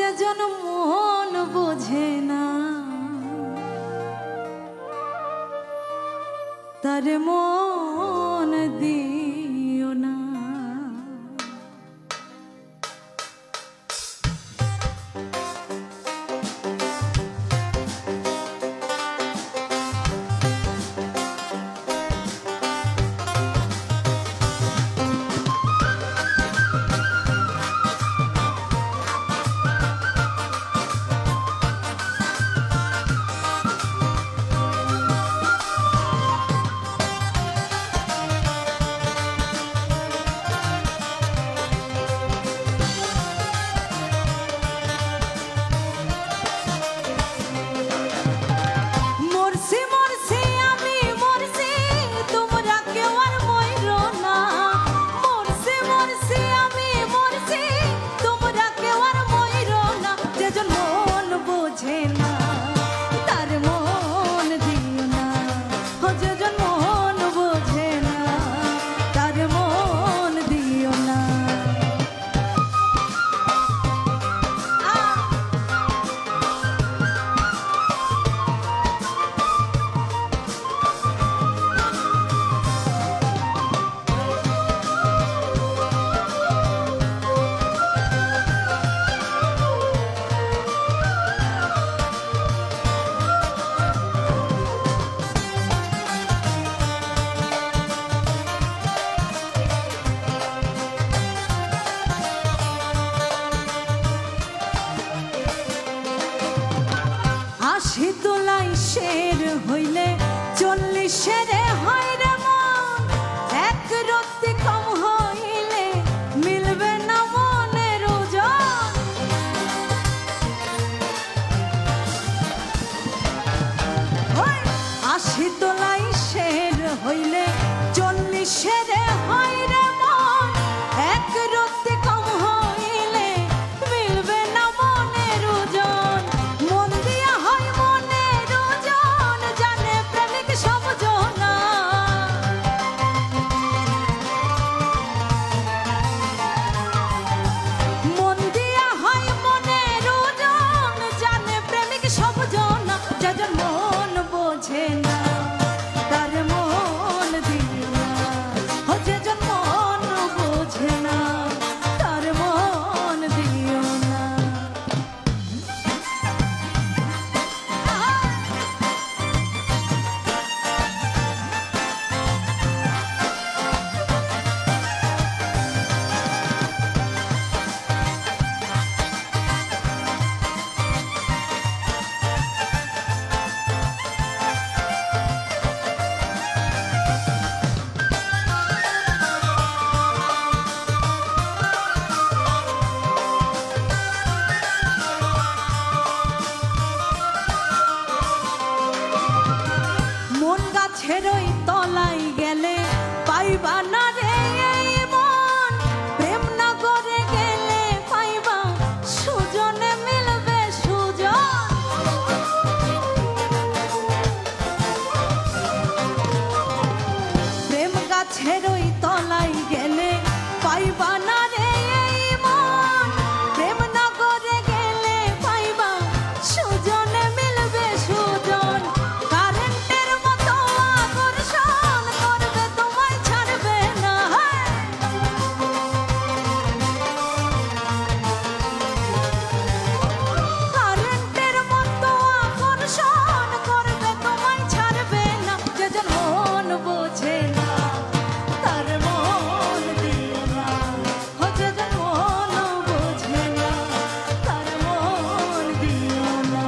যেজন মন বোঝে না তার মন দিও না। শের হইলে 40 হয় রে মন, এক রত্তি কম হইলে মিলবে না মনের ওজন। 80 তোলাই শের হইলে 40 হয় রে মন, এক রত্তি কম হইলে মিলবে না মনের ওজন। মন দিয়া হয় মনের ওজন, জানে প্রেমিক সব জনা। মন দিয়া হয় মনের ওজন, জানে প্রেমিক সব জনা। যাজন মন বোঝে না তার মন দিও না, ও যেজন মন বোঝে না তার মন দিও না। মন গাছের ওই তলাই গেলে পাইবা না রে এই মন, প্রেম নগরে গেলে পাইবা সুজনে মিলবে সুজন। প্রেম গাছের ওই তলাই গেলে পাইবা না রে এই মন, প্রেম নগরে গেলে পাইবা সুজনে মিলবে সুজন। কারেন্টের মতো আকর্ষণ করবে তোমায় ছাড়বে না। কারেন্টের মতো আকর্ষণ করবে তোমায় ছাড়বে না। যেজন মন বোঝে না তার মন দিও না, ও যেজন মন বোঝে না তার মন দিও না।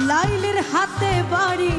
লাইলির হাতে বাড়ি